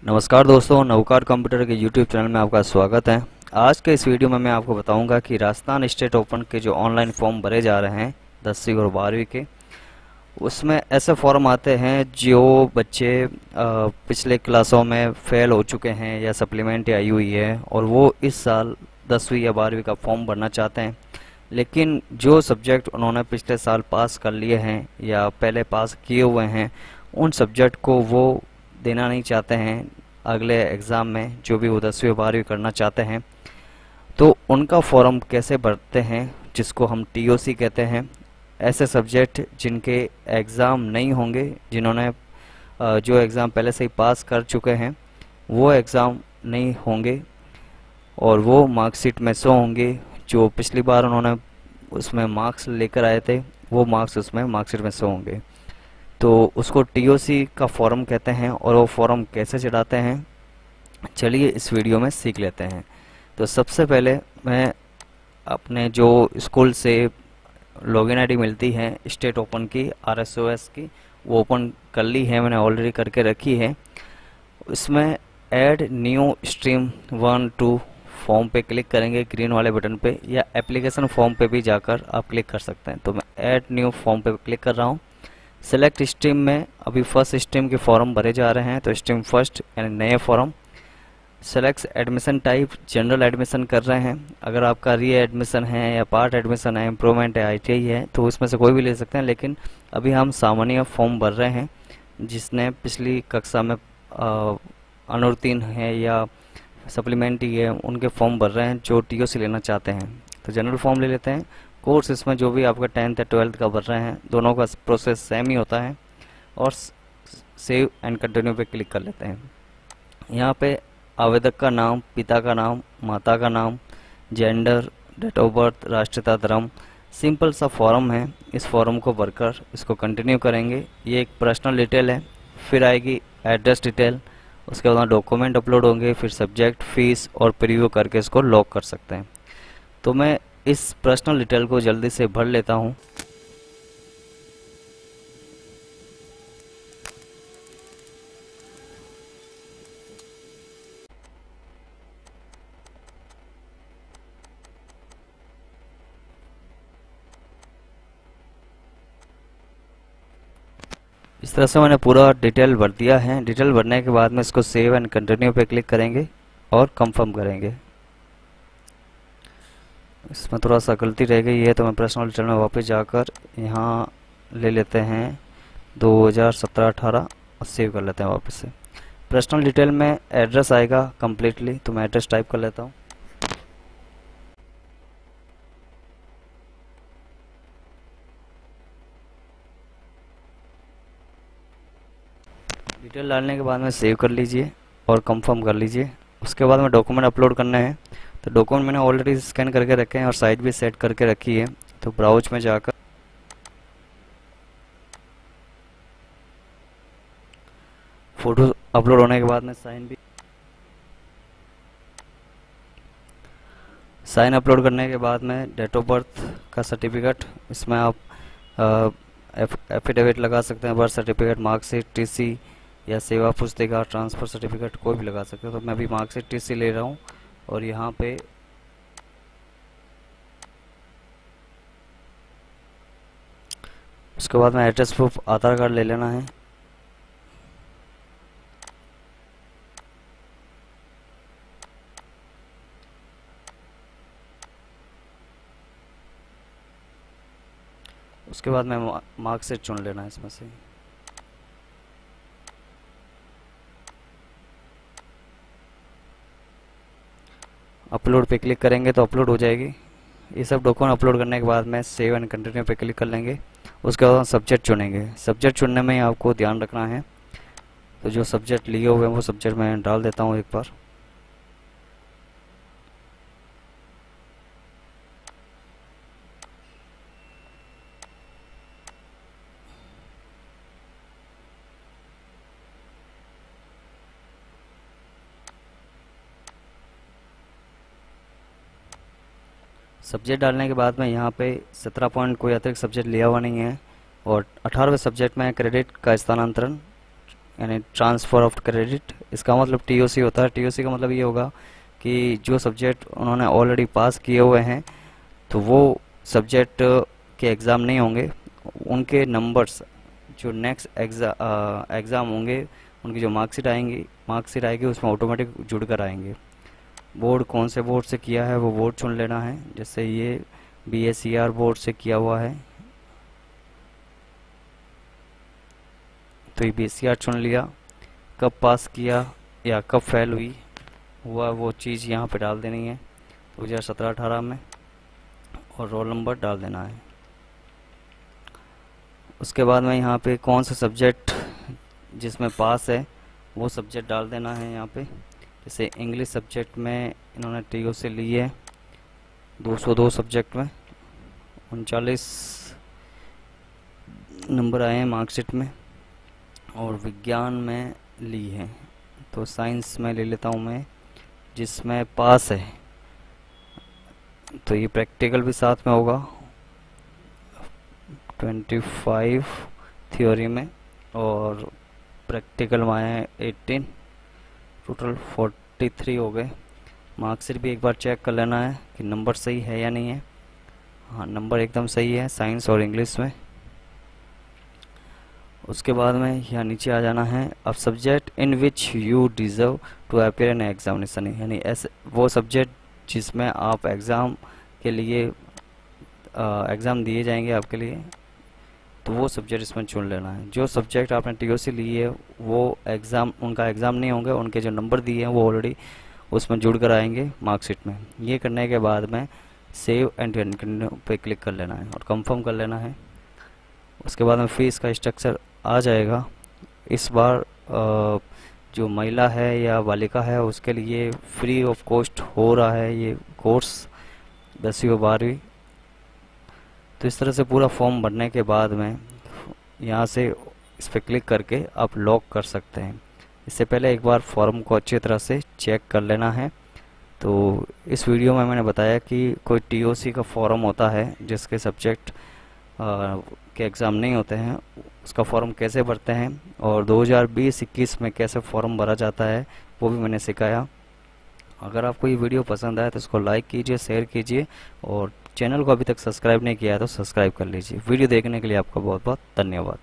नमस्कार दोस्तों, नवकार कंप्यूटर के यूट्यूब चैनल में आपका स्वागत है। आज के इस वीडियो में मैं आपको बताऊंगा कि राजस्थान स्टेट ओपन के जो ऑनलाइन फॉर्म भरे जा रहे हैं 10वीं और 12वीं के, उसमें ऐसे फॉर्म आते हैं जो बच्चे पिछले क्लासों में फेल हो चुके हैं या सप्लीमेंट आई हुई है और वो इस साल 10वीं या 12वीं का फॉर्म भरना चाहते हैं, लेकिन जो सब्जेक्ट उन्होंने पिछले साल पास कर लिए हैं या पहले पास किए हुए हैं उन सब्जेक्ट को वो देना नहीं चाहते हैं अगले एग्ज़ाम में, जो भी वो 10वीं 12वीं करना चाहते हैं। तो उनका फॉर्म कैसे भरते हैं, जिसको हम टीओसी कहते हैं। ऐसे सब्जेक्ट जिनके एग्ज़ाम नहीं होंगे, जिन्होंने जो एग्ज़ाम पहले से ही पास कर चुके हैं वो एग्ज़ाम नहीं होंगे और वो मार्कशीट में शो होंगे। जो पिछली बार उन्होंने उसमें मार्क्स लेकर आए थे वो मार्क्स उसमें मार्कशीट में शो होंगे। तो उसको टीओसी का फॉर्म कहते हैं और वो फॉर्म कैसे चढ़ाते हैं, चलिए इस वीडियो में सीख लेते हैं। तो सबसे पहले मैं अपने जो स्कूल से लॉगिन आईडी मिलती है स्टेट ओपन की, आरएसओएस की, वो ओपन कर ली है, मैंने ऑलरेडी करके रखी है। इसमें ऐड न्यू स्ट्रीम 1 2 फॉर्म पे क्लिक करेंगे ग्रीन वाले बटन पे, या एप्लीकेशन फॉर्म पे भी जाकर आप क्लिक कर सकते हैं। तो मैं ऐड न्यू फॉर्म पे क्लिक कर रहा हूँ। सेलेक्ट स्ट्रीम में अभी फर्स्ट स्ट्रीम के फॉर्म भरे जा रहे हैं, तो स्ट्रीम फर्स्ट यानी नए form. Select admission type, general admission कर रहे हैं। अगर आपका री एडमिशन है या पार्ट एडमिशन है, इम्प्रूवमेंट है, आईटीआई है, तो उसमें से कोई भी ले सकते हैं, लेकिन अभी हम सामान्य फॉर्म भर रहे हैं। जिसने पिछली कक्षा में अनुत्तीर्ण है या सप्लीमेंट्री है उनके फॉर्म भर रहे हैं जो टीओसी लेना चाहते हैं। तो जनरल फॉर्म ले लेते हैं। कोर्स इसमें जो भी आपका 10th या 12th का भर रहे हैं, दोनों का प्रोसेस सेम ही होता है। और सेव एंड कंटिन्यू पे क्लिक कर लेते हैं। यहाँ पे आवेदक का नाम, पिता का नाम, माता का नाम, जेंडर, डेट ऑफ बर्थ, राष्ट्रीयता, धर्म, सिंपल सा फॉर्म है। इस फॉर्म को भरकर इसको कंटिन्यू करेंगे। ये एक पर्सनल डिटेल है। फिर आएगी एड्रेस डिटेल, उसके बाद डॉक्यूमेंट अपलोड होंगे, फिर सब्जेक्ट, फीस और प्रीव्यू करके इसको लॉक कर सकते हैं। तो मैं इस पर्सनल डिटेल को जल्दी से भर लेता हूँ। इस तरह से मैंने पूरा डिटेल भर दिया है। डिटेल भरने के बाद में इसको सेव एंड कंटिन्यू पे क्लिक करेंगे और कंफर्म करेंगे। इसमें थोड़ा सा गलती रह गई है, तो मैं पर्सनल डिटेल में वापस जाकर यहाँ ले लेते हैं 2017-18 और सेव कर लेते हैं वापस से। पर्सनल डिटेल में एड्रेस आएगा कम्प्लीटली, तो मैं एड्रेस टाइप कर लेता हूँ। डिटेल डालने के बाद में सेव कर लीजिए और कंफर्म कर लीजिए। उसके बाद में डॉक्यूमेंट अपलोड करना है। तो डॉक्यूमेंट मैंने ऑलरेडी स्कैन करके रखे हैं और साइज भी सेट करके रखी है। तो ब्राउज में जाकर फोटो अपलोड होने के बाद में साइन अपलोड करने के बाद में डेट ऑफ बर्थ का सर्टिफिकेट, इसमें आप एफिडेविट लगा सकते हैं, बर्थ सर्टिफिकेट, मार्कशीट, टीसी या सेवा पुस्तिका, ट्रांसफ़र सर्टिफिकेट, कोई भी लगा सकते हैं। तो मैं अभी मार्कशीट, टीसी ले रहा हूँ और यहाँ पे उसके बाद में एड्रेस प्रूफ आधार कार्ड ले लेना है। उसके बाद में मार्कशीट चुन लेना है इसमें से। अपलोड पे क्लिक करेंगे तो अपलोड हो जाएगी। ये सब डॉक्यूमेंट अपलोड करने के बाद में सेव एंड कंटिन्यू पे क्लिक कर लेंगे। उसके बाद सब्जेक्ट चुनेंगे। सब्जेक्ट चुनने में आपको ध्यान रखना है, तो जो सब्जेक्ट लिए हुए हैं वो सब्जेक्ट मैं डाल देता हूँ एक बार। सब्जेक्ट डालने के बाद में यहाँ पे 17 पॉइंट कोई अतिरिक्त सब्जेक्ट लिया हुआ नहीं है और 18वें सब्जेक्ट में क्रेडिट का स्थानांतरण यानी ट्रांसफ़र ऑफ क्रेडिट। इसका मतलब टीओसी होता है। टीओसी का मतलब ये होगा कि जो सब्जेक्ट उन्होंने ऑलरेडी पास किए हुए हैं तो वो सब्जेक्ट के एग्ज़ाम नहीं होंगे, उनके नंबर्स जो नेक्स्ट एग्ज़ाम होंगे उनकी जो मार्कशीट आएगी उसमें ऑटोमेटिक जुड़ कर आएंगे। बोर्ड कौन से बोर्ड से किया है वो बोर्ड चुन लेना है। जैसे ये BSER बोर्ड से किया हुआ है तो ये BSER चुन लिया। कब पास किया या कब फेल हुआ वो चीज़ यहाँ पे डाल देनी है 2017-18 में, और रोल नंबर डाल देना है। उसके बाद में यहाँ पे कौन सा सब्जेक्ट जिसमें पास है वो सब्जेक्ट डाल देना है यहाँ पे। जैसे इंग्लिश सब्जेक्ट में इन्होंने TOC ली है 202 सब्जेक्ट में 39 नंबर आए हैं मार्कशीट में, और विज्ञान में ली है तो साइंस में ले लेता हूँ मैं जिसमें पास है। तो ये प्रैक्टिकल भी साथ में होगा 25 थ्योरी में और प्रैक्टिकल में आए 18, टोटल 43 हो गए। मार्कशीट भी एक बार चेक कर लेना है कि नंबर सही है या नहीं है। हाँ, नंबर एकदम सही है साइंस और इंग्लिश में। उसके बाद में यहाँ नीचे आ जाना है। अब subject in which you deserve to appear in examination, यानी ऐसे वो सब्जेक्ट जिसमें आप एग्ज़ाम के लिए एग्ज़ाम दिए जाएंगे आपके लिए, तो वो सब्जेक्ट इसमें चुन लेना है। जो सब्जेक्ट आपने TOC ली है वो उनका एग्ज़ाम नहीं होंगे, उनके जो नंबर दिए हैं वो ऑलरेडी उसमें जुड़ कर आएंगे मार्कशीट में। ये करने के बाद में सेव एंड कंटिन्यू पे क्लिक कर लेना है और कंफर्म कर लेना है। उसके बाद में फीस का स्ट्रक्चर आ जाएगा। इस बार जो महिला है या बालिका है उसके लिए फ्री ऑफ कॉस्ट हो रहा है ये कोर्स 10वीं और 12वीं। तो इस तरह से पूरा फॉर्म भरने के बाद में यहाँ से इस पर क्लिक करके आप लॉक कर सकते हैं। इससे पहले एक बार फॉर्म को अच्छी तरह से चेक कर लेना है। तो इस वीडियो में मैंने बताया कि कोई TOC का फॉर्म होता है जिसके सब्जेक्ट के एग्ज़ाम नहीं होते हैं, उसका फॉर्म कैसे भरते हैं और 2020-21 में कैसे फॉर्म भरा जाता है वो भी मैंने सिखाया। अगर आपको ये वीडियो पसंद आए तो इसको लाइक कीजिए, शेयर कीजिए, और चैनल को अभी तक सब्सक्राइब नहीं किया है तो सब्सक्राइब कर लीजिए। वीडियो देखने के लिए आपका बहुत बहुत धन्यवाद।